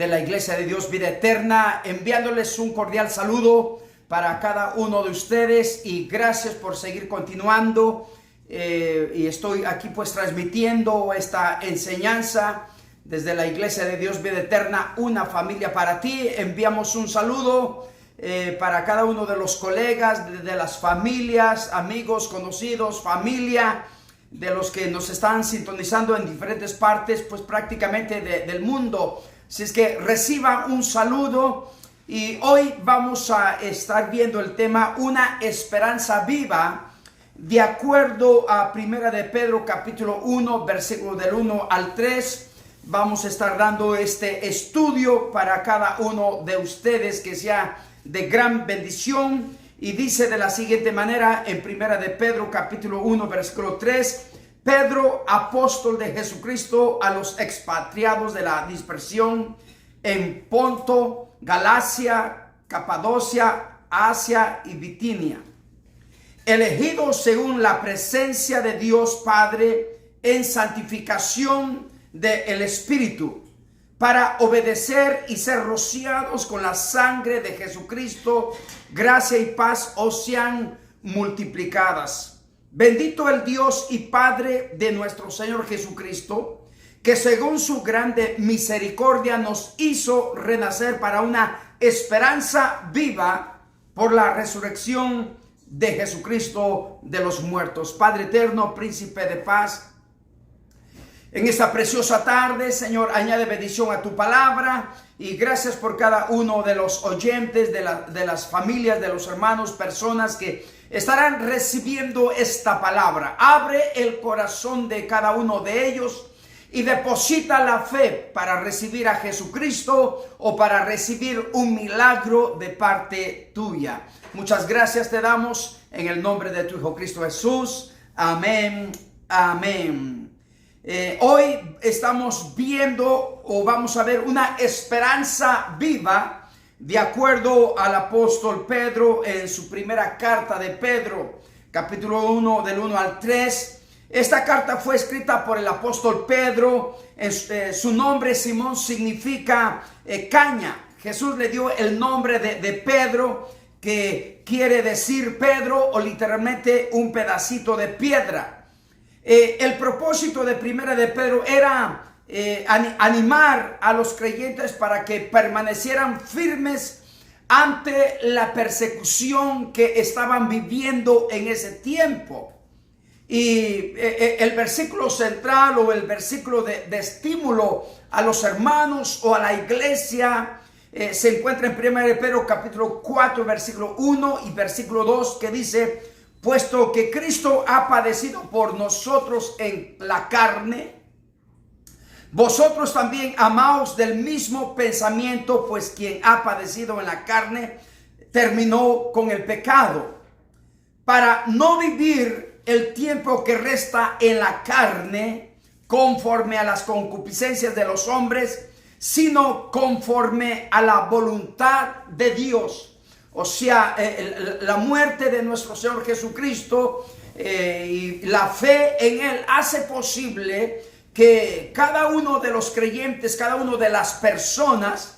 de la Iglesia de Dios Vida Eterna, enviándoles un cordial saludo para cada uno de ustedes y gracias por seguir continuando. Y estoy aquí pues transmitiendo esta enseñanza desde la Iglesia de Dios Vida Eterna, una familia para ti. Enviamos un saludo para cada uno de los colegas, de las familias, amigos, conocidos, familia, de los que nos están sintonizando en diferentes partes, pues prácticamente del mundo. Así es que reciba un saludo y hoy vamos a estar viendo el tema Una esperanza viva, de acuerdo a Primera de Pedro capítulo 1, versículo del 1 al 3. Vamos a estar dando este estudio para cada uno de ustedes, que sea de gran bendición. Y dice de la siguiente manera en Primera de Pedro capítulo 1 versículo 3: Pedro, apóstol de Jesucristo, a los expatriados de la dispersión en Ponto, Galacia, Capadocia, Asia y Bitinia, elegidos según la presencia de Dios Padre en santificación del Espíritu, para obedecer y ser rociados con la sangre de Jesucristo. Gracia y paz os sean multiplicadas. Bendito el Dios y Padre de nuestro Señor Jesucristo, que según su grande misericordia nos hizo renacer para una esperanza viva por la resurrección de Jesucristo de los muertos. Padre eterno, príncipe de paz, en esta preciosa tarde, Señor, añade bendición a tu palabra y gracias por cada uno de los oyentes, de las familias, de los hermanos, personas que estarán recibiendo esta palabra. Abre el corazón de cada uno de ellos y deposita la fe para recibir a Jesucristo o para recibir un milagro de parte tuya. Muchas gracias te damos en el nombre de tu Hijo Cristo Jesús. Amén, amén. Hoy estamos viendo o vamos a ver una esperanza viva de acuerdo al apóstol Pedro en su primera carta de Pedro, capítulo 1 del 1 al 3. Esta carta fue escrita por el apóstol Pedro. Su nombre, Simón, significa caña. Jesús le dio el nombre de Pedro, que quiere decir Pedro o literalmente un pedacito de piedra. El propósito de Primera de Pedro era animar a los creyentes para que permanecieran firmes ante la persecución que estaban viviendo en ese tiempo. Y el versículo central o el versículo de estímulo a los hermanos o a la iglesia se encuentra en Primera de Pedro capítulo 4 versículo 1 y versículo 2, que dice: puesto que Cristo ha padecido por nosotros en la carne, vosotros también amaos del mismo pensamiento, pues quien ha padecido en la carne terminó con el pecado, para no vivir el tiempo que resta en la carne conforme a las concupiscencias de los hombres, sino conforme a la voluntad de Dios. O sea, la muerte de nuestro Señor Jesucristo y la fe en Él hace posible que cada uno de los creyentes, cada uno de las personas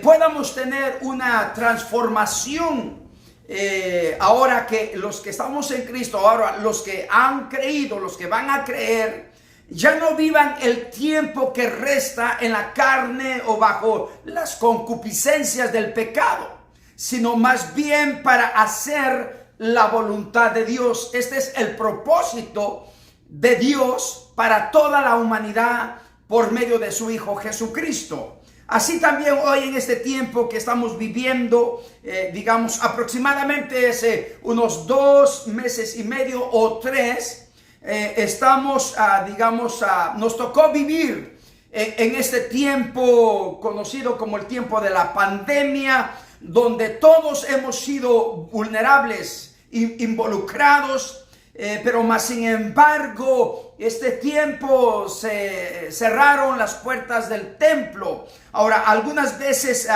podamos tener una transformación. Ahora que los que estamos en Cristo, ahora los que han creído, los que van a creer, ya no vivan el tiempo que resta en la carne o bajo las concupiscencias del pecado, sino más bien para hacer la voluntad de Dios. Este es el propósito de Dios para toda la humanidad por medio de su Hijo Jesucristo. Así también hoy en este tiempo que estamos viviendo, digamos aproximadamente hace unos 2 meses y medio o 3, estamos, nos tocó vivir en este tiempo conocido como el tiempo de la pandemia, donde todos hemos sido vulnerables, involucrados, pero más sin embargo, este tiempo se cerraron las puertas del templo. Ahora, algunas veces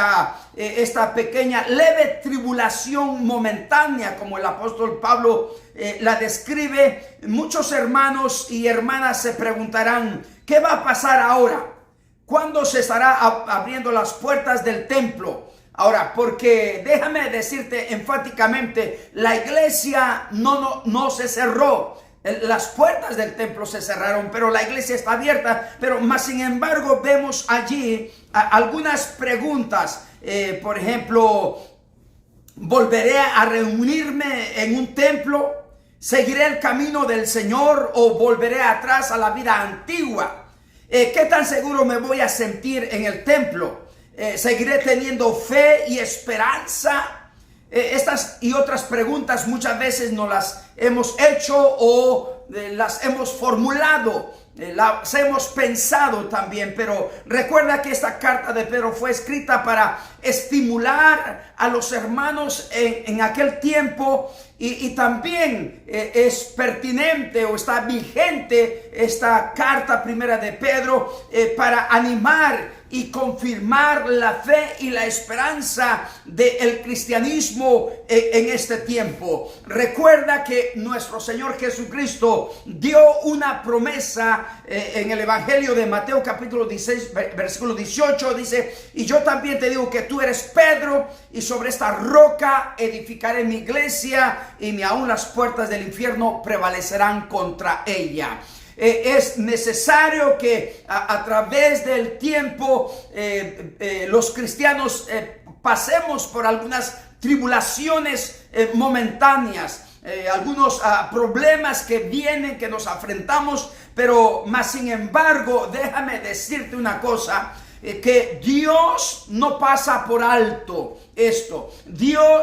esta pequeña leve tribulación momentánea, como el apóstol Pablo la describe, muchos hermanos y hermanas se preguntarán, ¿qué va a pasar ahora? ¿Cuándo se estará abriendo las puertas del templo? Ahora, porque déjame decirte enfáticamente, la iglesia no se cerró. Las puertas del templo se cerraron, pero la iglesia está abierta. Pero más sin embargo vemos allí algunas preguntas. Por ejemplo, ¿volveré a reunirme en un templo? ¿Seguiré el camino del Señor o volveré atrás a la vida antigua? ¿Qué tan seguro me voy a sentir en el templo? ¿Seguiré teniendo fe y esperanza? Estas y otras preguntas muchas veces no las hemos hecho o las hemos formulado, las hemos pensado también, pero recuerda que esta carta de Pedro fue escrita para estimular a los hermanos en aquel tiempo y también es pertinente o está vigente esta carta primera de Pedro para animar y confirmar la fe y la esperanza del cristianismo en este tiempo. Recuerda que nuestro Señor Jesucristo dio una promesa en el Evangelio de Mateo capítulo 16 versículo 18, dice: y yo también te digo que tú eres Pedro, y sobre esta roca edificaré mi iglesia, y ni aun las puertas del infierno prevalecerán contra ella. Es necesario que a través del tiempo los cristianos pasemos por algunas tribulaciones momentáneas, algunos problemas que vienen, que nos afrontamos, pero más sin embargo, déjame decirte una cosa, que Dios no pasa por alto esto. Dios,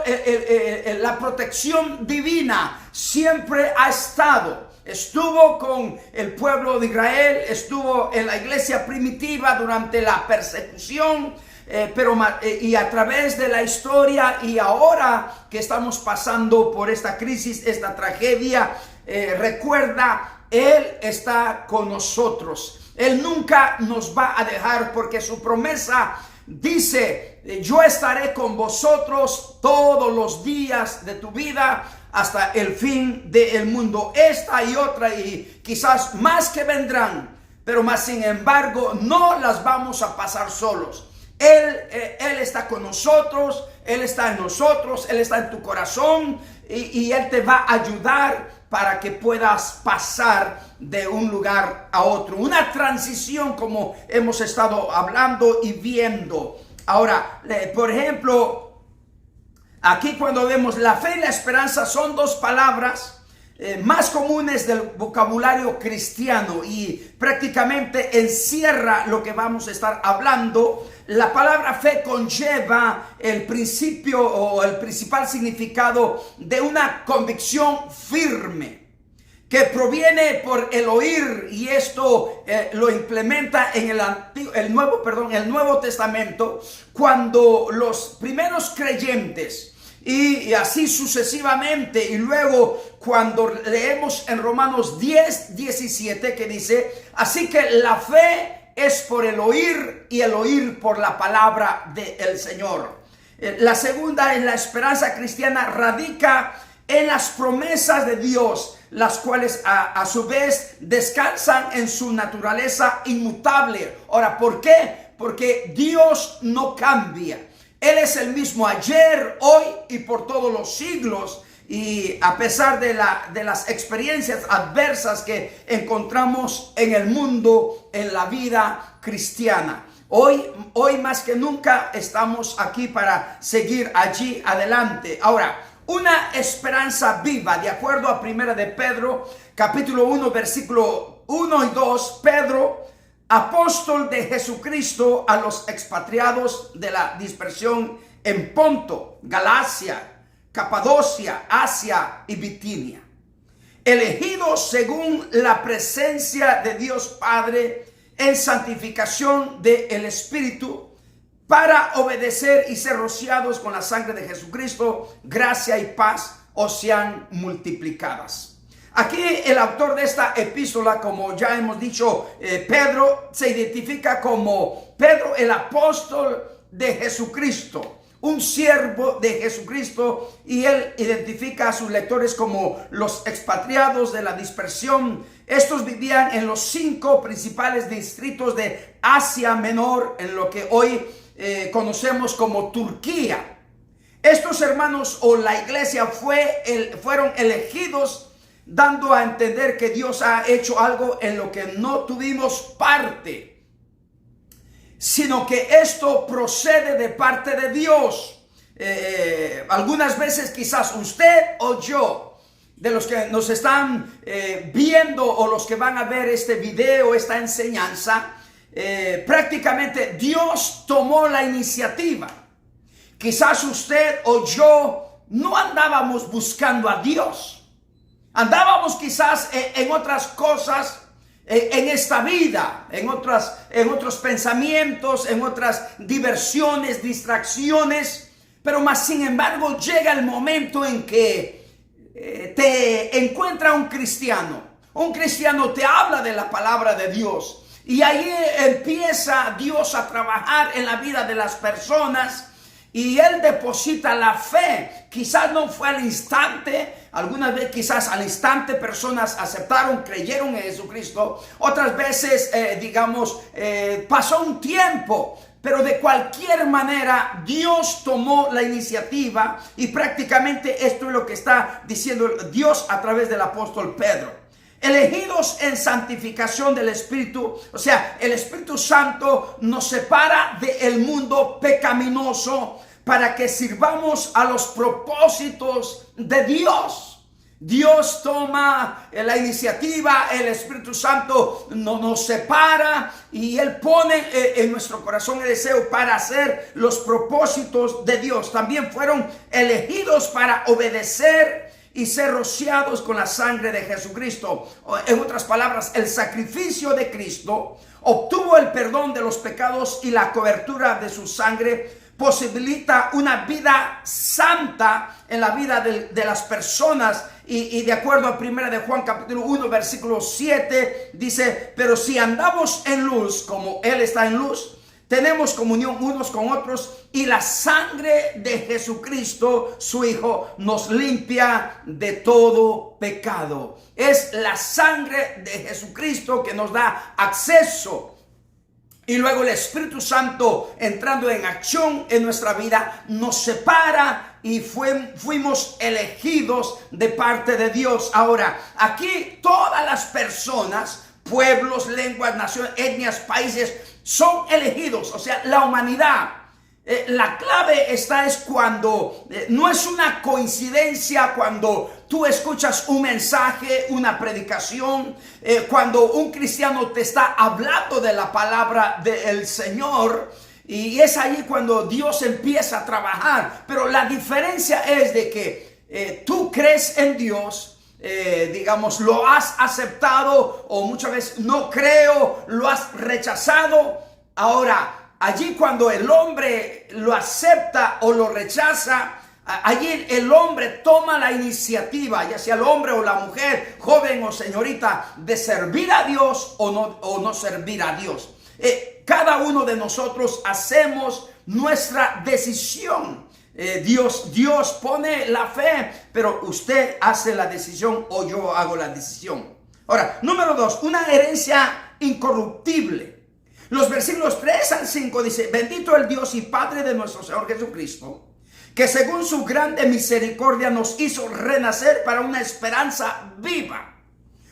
la protección divina siempre ha estado. Estuvo con el pueblo de Israel, estuvo en la iglesia primitiva durante la persecución, y a través de la historia, y ahora que estamos pasando por esta crisis, esta tragedia, recuerda, Él está con nosotros. Él nunca nos va a dejar, porque su promesa dice: yo estaré con vosotros todos los días de tu vida, hasta el fin del mundo. Esta y otra y quizás más que vendrán, pero más sin embargo no las vamos a pasar solos. Él está con nosotros, Él está en nosotros, Él está en tu corazón, y Él te va a ayudar para que puedas pasar de un lugar a otro. Una transición, como hemos estado hablando y viendo. Ahora, por ejemplo, aquí cuando vemos la fe y la esperanza, son dos palabras más comunes del vocabulario cristiano y prácticamente encierra lo que vamos a estar hablando. La palabra fe conlleva el principio o el principal significado de una convicción firme que proviene por el oír, y esto lo implementa en el Nuevo Testamento, cuando los primeros creyentes, y así sucesivamente, y luego cuando leemos en Romanos 10:17, que dice: así que la fe es por el oír, y el oír por la palabra del Señor. La segunda es la esperanza cristiana, radica en las promesas de Dios, las cuales a su vez descansan en su naturaleza inmutable. Ahora, ¿por qué? Porque Dios no cambia. Él es el mismo ayer, hoy y por todos los siglos. Y a pesar de las experiencias adversas que encontramos en el mundo, en la vida cristiana, hoy más que nunca estamos aquí para seguir allí adelante. Ahora, una esperanza viva, de acuerdo a 1 de Pedro, capítulo 1, versículo 1 y 2, Pedro, apóstol de Jesucristo, a los expatriados de la dispersión en Ponto, Galacia, Capadocia, Asia y Bitinia, elegidos según la presencia de Dios Padre en santificación del Espíritu, para obedecer y ser rociados con la sangre de Jesucristo, gracia y paz os sean multiplicadas. Aquí el autor de esta epístola, como ya hemos dicho, Pedro, se identifica como Pedro, el apóstol de Jesucristo, un siervo de Jesucristo, y él identifica a sus lectores como los expatriados de la dispersión. Estos vivían en los 5 principales distritos de Asia Menor, en lo que hoy conocemos como Turquía. Estos hermanos o la iglesia fueron elegidos, dando a entender que Dios ha hecho algo en lo que no tuvimos parte, sino que esto procede de parte de Dios. Algunas veces quizás usted o yo, de los que nos están viendo o los que van a ver este video, esta enseñanza, prácticamente Dios tomó la iniciativa. Quizás usted o yo no andábamos buscando a Dios. Andábamos quizás en otras cosas en esta vida, en otros pensamientos, en otras diversiones, distracciones. Pero más sin embargo llega el momento en que te encuentra un cristiano. Un cristiano te habla de la palabra de Dios. Y ahí empieza Dios a trabajar en la vida de las personas. Y Él deposita la fe. Quizás no fue al instante. Algunas veces quizás al instante personas aceptaron, creyeron en Jesucristo. Otras veces, pasó un tiempo. Pero de cualquier manera, Dios tomó la iniciativa. Y prácticamente esto es lo que está diciendo Dios a través del apóstol Pedro. Elegidos en santificación del Espíritu, o sea, el Espíritu Santo nos separa del mundo pecaminoso para que sirvamos a los propósitos de Dios. Dios toma la iniciativa, el Espíritu Santo nos separa y Él pone en nuestro corazón el deseo para hacer los propósitos de Dios. También fueron elegidos para obedecer y ser rociados con la sangre de Jesucristo. En otras palabras, el sacrificio de Cristo obtuvo el perdón de los pecados y la cobertura de su sangre posibilita una vida santa en la vida de las personas. Y de acuerdo a 1 de Juan capítulo 1 versículo 7 dice: pero si andamos en luz como Él está en luz, tenemos comunión unos con otros, y la sangre de Jesucristo, su Hijo, nos limpia de todo pecado. Es la sangre de Jesucristo que nos da acceso. Y luego el Espíritu Santo, entrando en acción en nuestra vida, nos separa y fuimos elegidos de parte de Dios. Ahora, aquí todas las personas, pueblos, lenguas, naciones, etnias, países, son elegidos, o sea, la humanidad. La clave es cuando no es una coincidencia, cuando tú escuchas un mensaje, una predicación, cuando un cristiano te está hablando de la palabra del Señor, y es ahí cuando Dios empieza a trabajar. Pero la diferencia es de que tú crees en Dios, lo has aceptado, o muchas veces no creo, lo has rechazado. Ahora, allí cuando el hombre lo acepta o lo rechaza, allí el hombre toma la iniciativa, ya sea el hombre o la mujer, joven o señorita, de servir a Dios o no servir a Dios. Cada uno de nosotros hacemos nuestra decisión. Dios pone la fe, pero usted hace la decisión o yo hago la decisión. Ahora, número 2, una herencia incorruptible. Los versículos 3 al 5 dice: bendito el Dios y Padre de nuestro Señor Jesucristo, que según su grande misericordia nos hizo renacer para una esperanza viva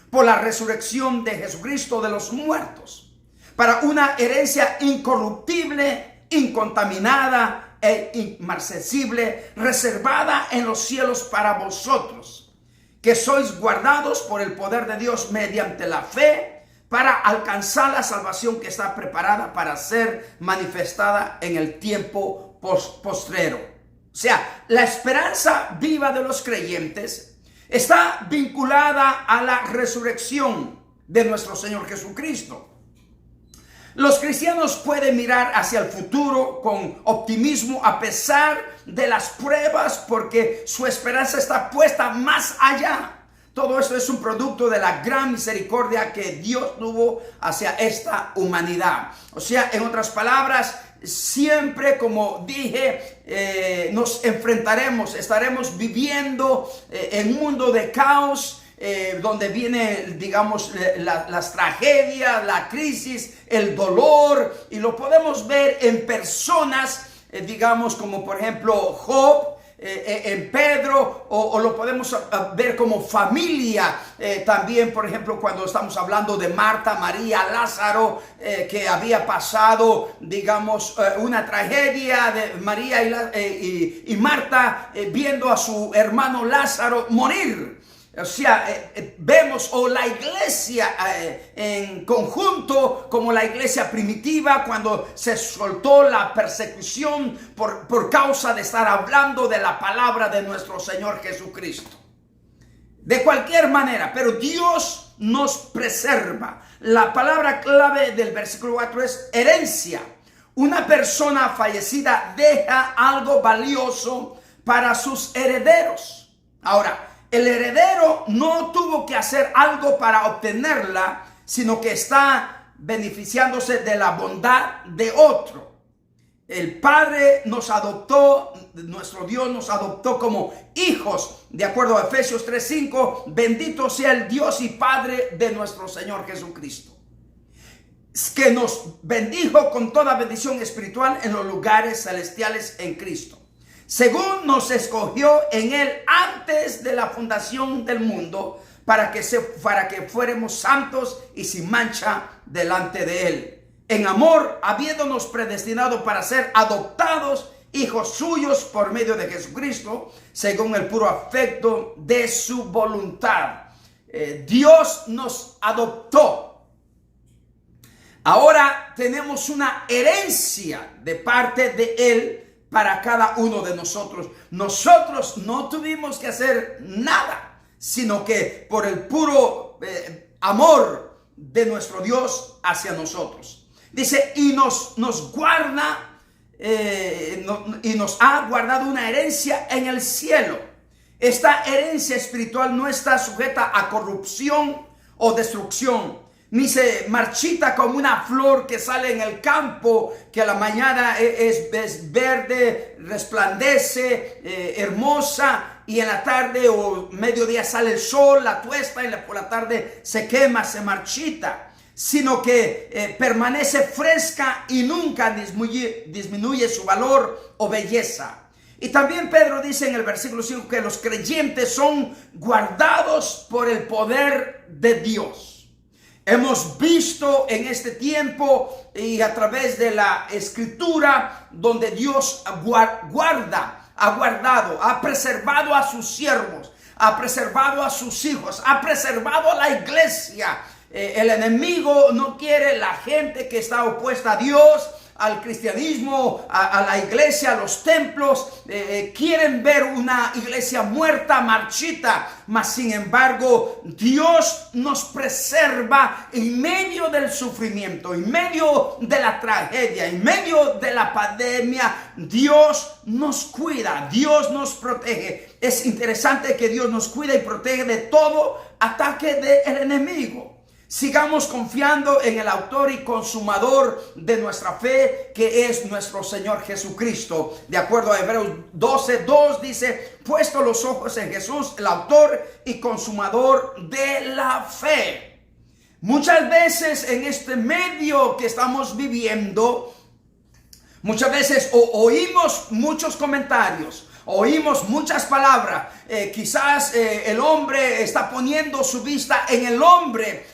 por la resurrección de Jesucristo de los muertos, para una herencia incorruptible, incontaminada e inmarcesible, reservada en los cielos para vosotros, que sois guardados por el poder de Dios mediante la fe, para alcanzar la salvación que está preparada para ser manifestada en el tiempo postrero. O sea, la esperanza viva de los creyentes está vinculada a la resurrección de nuestro Señor Jesucristo. Los cristianos pueden mirar hacia el futuro con optimismo a pesar de las pruebas, porque su esperanza está puesta más allá. Todo esto es un producto de la gran misericordia que Dios tuvo hacia esta humanidad. O sea, en otras palabras, siempre, como dije, nos enfrentaremos, estaremos viviendo en un mundo de caos, donde viene, digamos, las tragedias, la crisis, el dolor, y lo podemos ver en personas, digamos, como por ejemplo Job, en Pedro, o lo podemos ver como familia, también por ejemplo cuando estamos hablando de Marta, María, Lázaro, que había pasado, digamos, una tragedia de María y Marta, viendo a su hermano Lázaro morir. O sea, vemos la iglesia en conjunto, como la iglesia primitiva, cuando se soltó la persecución por causa de estar hablando de la palabra de nuestro Señor Jesucristo. De cualquier manera, pero Dios nos preserva. La palabra clave del versículo 4 es herencia. Una persona fallecida deja algo valioso para sus herederos. Ahora, el heredero no tuvo que hacer algo para obtenerla, sino que está beneficiándose de la bondad de otro. El Padre nos adoptó, nuestro Dios nos adoptó como hijos, de acuerdo a Efesios 3:5, bendito sea el Dios y Padre de nuestro Señor Jesucristo, que nos bendijo con toda bendición espiritual en los lugares celestiales en Cristo, según nos escogió en Él antes de la fundación del mundo, para que fuéramos santos y sin mancha delante de Él, en amor, habiéndonos predestinado para ser adoptados hijos suyos por medio de Jesucristo, según el puro afecto de su voluntad. Dios nos adoptó. Ahora tenemos una herencia de parte de Él para cada uno de nosotros. Nosotros no tuvimos que hacer nada, sino que por el puro amor de nuestro Dios hacia nosotros. Dice, y nos guarda, y nos ha guardado una herencia en el cielo. Esta herencia espiritual no está sujeta a corrupción o destrucción, ni se marchita como una flor que sale en el campo, que a la mañana es verde, resplandece, hermosa, y en la tarde o mediodía sale el sol, la tuesta, y por la tarde se quema, se marchita, sino que permanece fresca y nunca disminuye su valor o belleza. Y también Pedro dice en el versículo 5 que los creyentes son guardados por el poder de Dios. Hemos visto en este tiempo y a través de la escritura donde Dios ha guardado, ha preservado a sus siervos, ha preservado a sus hijos, ha preservado a la iglesia. El enemigo no quiere la gente que está opuesta a Dios, al cristianismo, a la iglesia, a los templos. Quieren ver una iglesia muerta, marchita, mas sin embargo Dios nos preserva en medio del sufrimiento, en medio de la tragedia, en medio de la pandemia. Dios nos cuida, Dios nos protege. Es interesante que Dios nos cuida y protege de todo ataque del enemigo. Sigamos confiando en el autor y consumador de nuestra fe, que es nuestro Señor Jesucristo. De acuerdo a Hebreos 12:2 dice, puesto los ojos en Jesús, el autor y consumador de la fe. Muchas veces en este medio que estamos viviendo, muchas veces oímos muchos comentarios, oímos muchas palabras. Quizás el hombre está poniendo su vista en el hombre,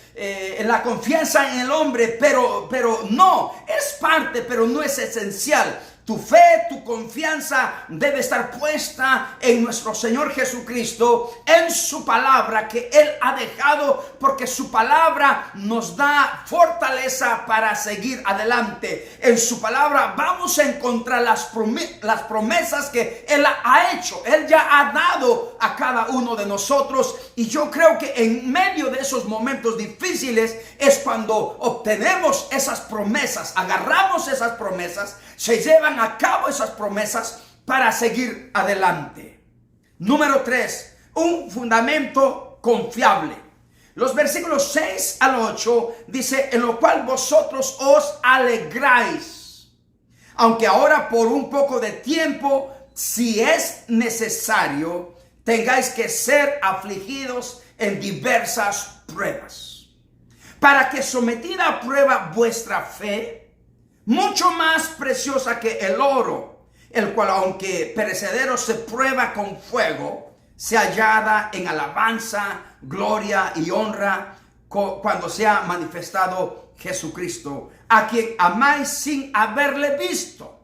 la confianza en el hombre, pero no, es parte, pero no es esencial. Tu fe, tu confianza debe estar puesta en nuestro Señor Jesucristo, en su palabra que Él ha dejado, porque su palabra nos da fortaleza para seguir adelante. En su palabra vamos a encontrar las promesas que Él ha hecho. Él ya ha dado a cada uno de nosotros, y yo creo que en medio de esos momentos difíciles es cuando obtenemos esas promesas, agarramos esas promesas, se llevan a cabo esas promesas para seguir adelante. Número 3, un fundamento confiable. Los versículos 6 al 8 dice, en lo cual vosotros os alegráis, aunque ahora por un poco de tiempo, si es necesario, tengáis que ser afligidos en diversas pruebas, para que sometida a prueba vuestra fe, mucho más preciosa que el oro, el cual aunque perecedero se prueba con fuego, sea hallada en alabanza, gloria y honra cuando sea manifestado Jesucristo, a quien amáis sin haberle visto,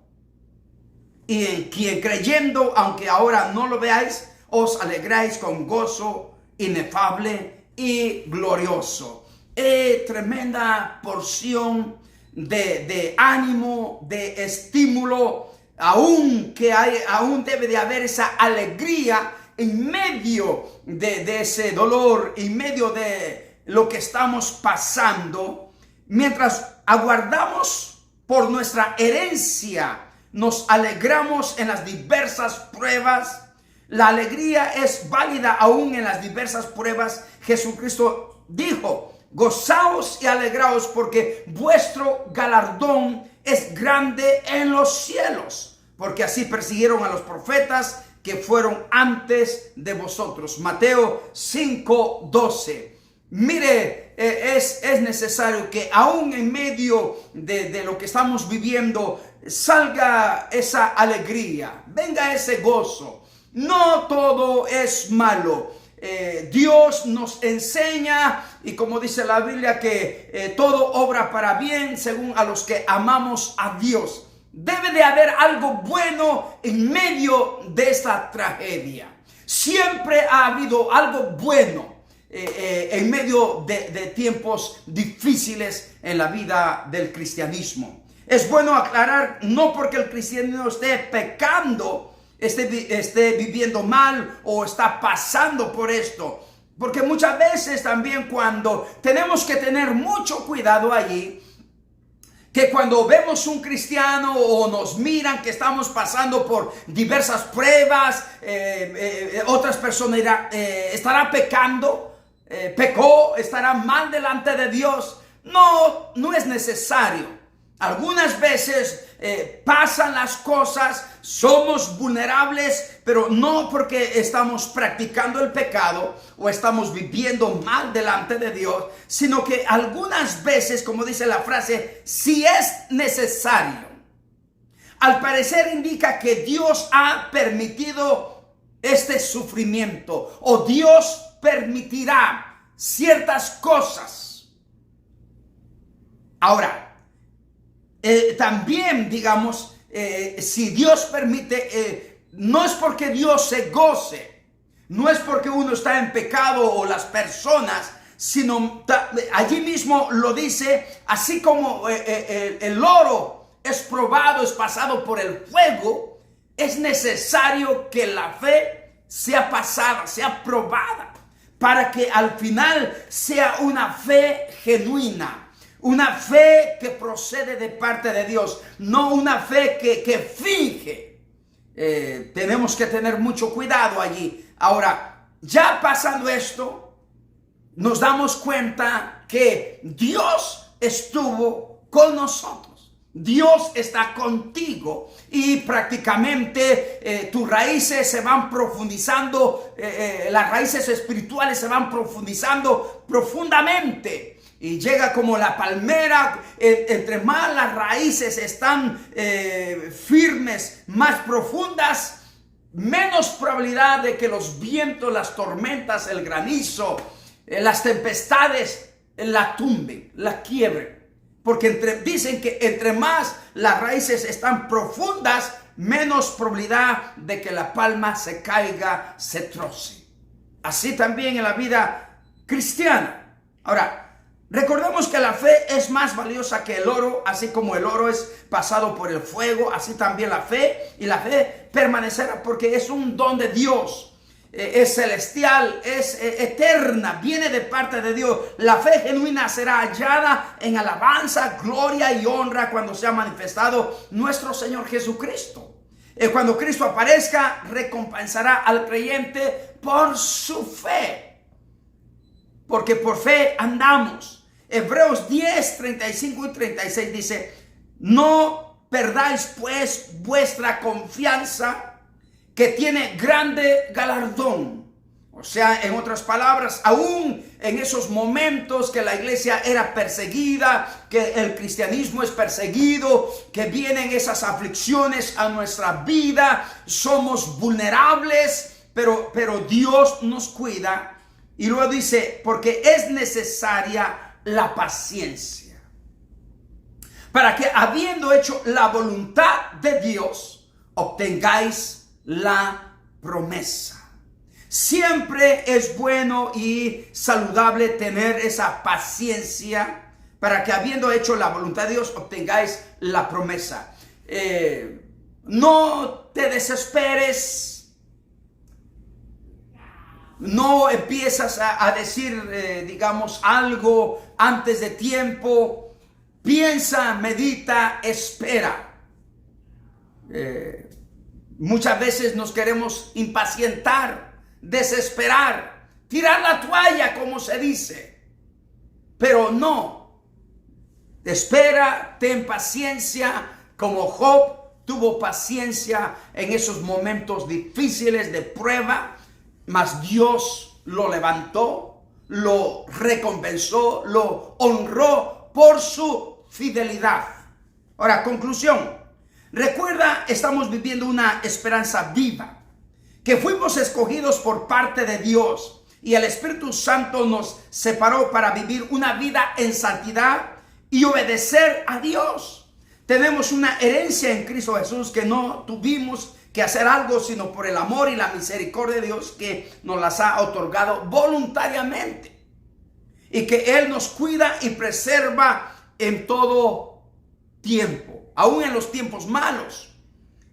y en quien creyendo, aunque ahora no lo veáis, os alegráis con gozo inefable y glorioso. Tremenda porción de ánimo, de estímulo, aún debe de haber esa alegría en medio de ese dolor, en medio de lo que estamos pasando, mientras aguardamos por nuestra herencia, nos alegramos en las diversas pruebas. La alegría es válida aún en las diversas pruebas. Jesucristo dijo: gozaos y alegraos, porque vuestro galardón es grande en los cielos, porque así persiguieron a los profetas que fueron antes de vosotros. Mateo 5:12. Mire, es necesario que aún en medio de lo que estamos viviendo salga esa alegría, venga ese gozo. No todo es malo. Dios nos enseña, y como dice la Biblia, que todo obra para bien según a los que amamos a Dios. Debe de haber algo bueno en medio de esta tragedia. Siempre ha habido algo bueno en medio de tiempos difíciles en la vida del cristianismo. Es bueno aclarar, no porque el cristiano esté pecando, esté viviendo mal o está pasando por esto, porque muchas veces también cuando tenemos que tener mucho cuidado allí, que cuando vemos un cristiano o nos miran que estamos pasando por diversas pruebas, otras personas dirán, ¿estará pecando? ¿Pecó? ¿Estará mal delante de Dios? No, no es necesario. Algunas veces pasan las cosas, somos vulnerables, pero no porque estamos practicando el pecado o estamos viviendo mal delante de Dios, sino que algunas veces, como dice la frase, si es necesario. Al parecer indica que Dios ha permitido este sufrimiento, o Dios permitirá ciertas cosas. Ahora, también, digamos, si Dios permite, no es porque Dios se goce, no es porque uno está en pecado o las personas, sino allí mismo lo dice, así como el oro es probado, es pasado por el fuego, es necesario que la fe sea pasada, sea probada, para que al final sea una fe genuina. Una fe que procede de parte de Dios, no una fe que finge. Tenemos que tener mucho cuidado allí. Ahora, ya pasando esto, nos damos cuenta que Dios estuvo con nosotros. Dios está contigo y prácticamente tus raíces se van profundizando, las raíces espirituales se van profundizando profundamente. Y llega como la palmera, entre más las raíces están firmes, más profundas, menos probabilidad de que los vientos, las tormentas, el granizo, las tempestades la tumben, la quiebren. Porque dicen que entre más las raíces están profundas, menos probabilidad de que la palma se caiga, se troce. Así también en la vida cristiana. Ahora, recordemos que la fe es más valiosa que el oro, así como el oro es pasado por el fuego, así también la fe, y la fe permanecerá porque es un don de Dios, es celestial, es eterna, viene de parte de Dios. La fe genuina será hallada en alabanza, gloria y honra cuando sea manifestado nuestro Señor Jesucristo. Cuando Cristo aparezca, recompensará al creyente por su fe, porque por fe andamos. Hebreos 10, 35 y 36 dice: no perdáis pues vuestra confianza, que tiene grande galardón. O sea, en otras palabras, aún en esos momentos que la iglesia era perseguida, que el cristianismo es perseguido, que vienen esas aflicciones a nuestra vida, somos vulnerables, pero Dios nos cuida. Y luego dice, porque es necesaria la paciencia, para que habiendo hecho la voluntad de Dios, obtengáis la promesa. Siempre es bueno y saludable tener esa paciencia para que habiendo hecho la voluntad de Dios obtengáis la promesa. No te desesperes. No empiezas a decir, digamos, algo antes de tiempo. Piensa, medita, espera. Muchas veces nos queremos impacientar, desesperar, tirar la toalla, como se dice. Pero no. Espera, ten paciencia, como Job tuvo paciencia en esos momentos difíciles de prueba, mas Dios lo levantó, lo recompensó, lo honró por su fidelidad. Ahora, conclusión. Recuerda, estamos viviendo una esperanza viva, que fuimos escogidos por parte de Dios y el Espíritu Santo nos separó para vivir una vida en santidad y obedecer a Dios. Tenemos una herencia en Cristo Jesús que no tuvimos que hacer algo, sino por el amor y la misericordia de Dios que nos las ha otorgado voluntariamente. Y que Él nos cuida y preserva en todo tiempo, aún en los tiempos malos.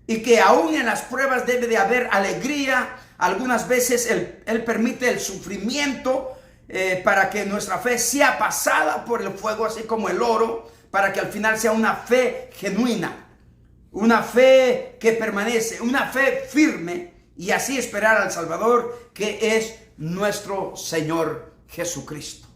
Y que aún en las pruebas debe de haber alegría. Algunas veces Él permite el sufrimiento para que nuestra fe sea pasada por el fuego, así como el oro, para que al final sea una fe genuina, una fe que permanece, una fe firme, y así esperar al Salvador, que es nuestro Señor Jesucristo.